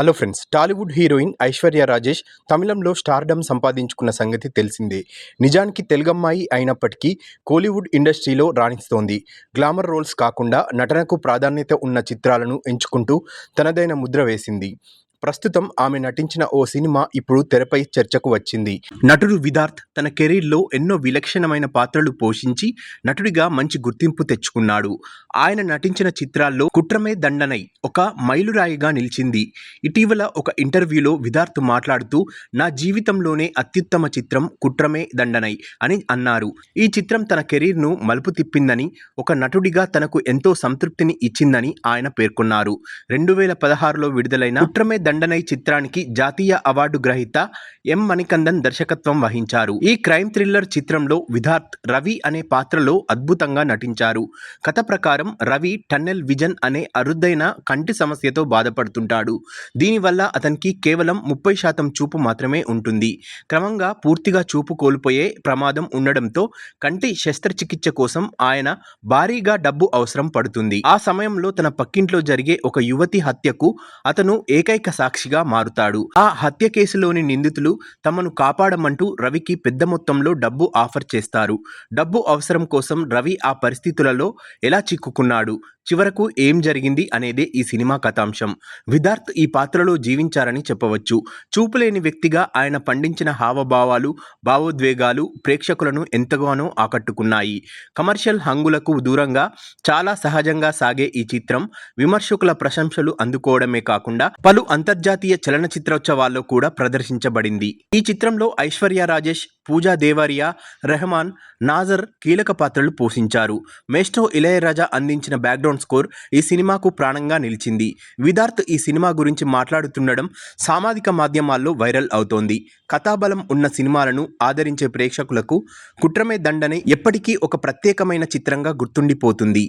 Hello friends, Tollywood heroine Aishwarya Rajesh తమిళంలో stardom సంపాదించుకున్న సంగతి తెలిసిందే. నిజానికి తెలుగమ్మాయి అయినప్పటికీ కోలీవుడ్ ఇండస్ట్రీలో రాణిస్తోంది. గ్లామర్ రోల్స్ కాకుండా నటనకు ప్రాధాన్యత ఉన్న చిత్రాలను ఎంచుకుంటూ తనదైన ముద్ర వేసింది. ప్రస్తుతం ఆమె నటించిన ఓ సినిమా ఇప్పుడు తెరపై చర్చకు వచ్చింది. నటుడు విదార్థ్ తన కెరీర్లో ఎన్నో విలక్షణమైన పాత్రలు పోషించి నటుడిగా మంచి గుర్తింపు తెచ్చుకున్నాడు. ఆయన నటించిన చిత్రాల్లో కుట్రమే దండనై ఒక మైలురాయిగా నిలిచింది. ఇటీవల ఒక ఇంటర్వ్యూలో విదార్థ్ మాట్లాడుతూ, నా జీవితంలోనే అత్యుత్తమ చిత్రం కుట్రమే దండనై అని అన్నారు. ఈ చిత్రం తన కెరీర్ను మలుపు తిప్పిందని, ఒక నటుడిగా తనకు ఎంతో సంతృప్తిని ఇచ్చిందని ఆయన పేర్కొన్నారు. 2016లో విడుదలైన కుట్రమే దండనై చిత్రానికి జాతీయ అవార్డు గ్రహీత ఎం మణికందన్ దర్శకత్వం వహించారు. ఈ క్రైమ్ థ్రిల్లర్ చిత్రంలో విదార్థ్ రవి అనే పాత్రలో అద్భుతంగా నటించారు. కథ ప్రకారం రవి టన్నెల్ విజన్ అనే అరుదైన కంటి సమస్యతో బాధపడుతుంటాడు. దీనివల్ల అతనికి కేవలం 30% చూపు మాత్రమే ఉంటుంది. క్రమంగా పూర్తిగా చూపు కోల్పోయే ప్రమాదం ఉండడంతో కంటి శస్త్రచికిత్స కోసం ఆయన భారీగా డబ్బు అవసరం పడుతుంది. ఆ సమయంలో తన పక్కింట్లో జరిగే ఒక యువతి హత్యకు అతను ఏకైక సాక్షిగా మారుతాడు. ఆ హత్య కేసులోని నిందితులు తమను కాపాడమంటూ రవికి పెద్ద మొత్తంలో డబ్బు ఆఫర్ చేస్తారు. డబ్బు అవసరం కోసం రవి ఆ పరిస్థితులలో ఎలా చిక్కుకున్నాడు, చివరకు ఏం జరిగింది అనేదే ఈ సినిమా కథాంశం. విదార్థ్ ఈ పాత్రలో జీవించారని చెప్పవచ్చు. చూపులేని వ్యక్తిగా ఆయన పండించిన హావభావాలు, భావోద్వేగాలు ప్రేక్షకులను ఎంతగానో ఆకట్టుకున్నాయి. కమర్షియల్ హంగులకు దూరంగా చాలా సహజంగా సాగే ఈ చిత్రం విమర్శకుల ప్రశంసలు అందుకోవడమే కాకుండా పలు అంతర్జాతీయ చలనచిత్రోత్సవాల్లో కూడా ప్రదర్శించబడింది. ఈ చిత్రంలో ఐశ్వర్య రాజేష్, పూజా దేవరియా, రెహమాన్, నాజర్ కీలక పాత్రలు పోషించారు. మేస్ట్రో ఇళయరాజా అందించిన బ్యాక్గ్రౌండ్ స్కోర్ ఈ సినిమాకు ప్రాణంగా నిలిచింది. విదార్థ్ ఈ సినిమా గురించి మాట్లాడుతుండడం సామాజిక మాధ్యమాల్లో వైరల్ అవుతోంది. కథాబలం ఉన్న సినిమాలను ఆదరించే ప్రేక్షకులకు కుట్రమే దండనై ఎప్పటికీ ఒక ప్రత్యేకమైన చిత్రంగా గుర్తుండిపోతుంది.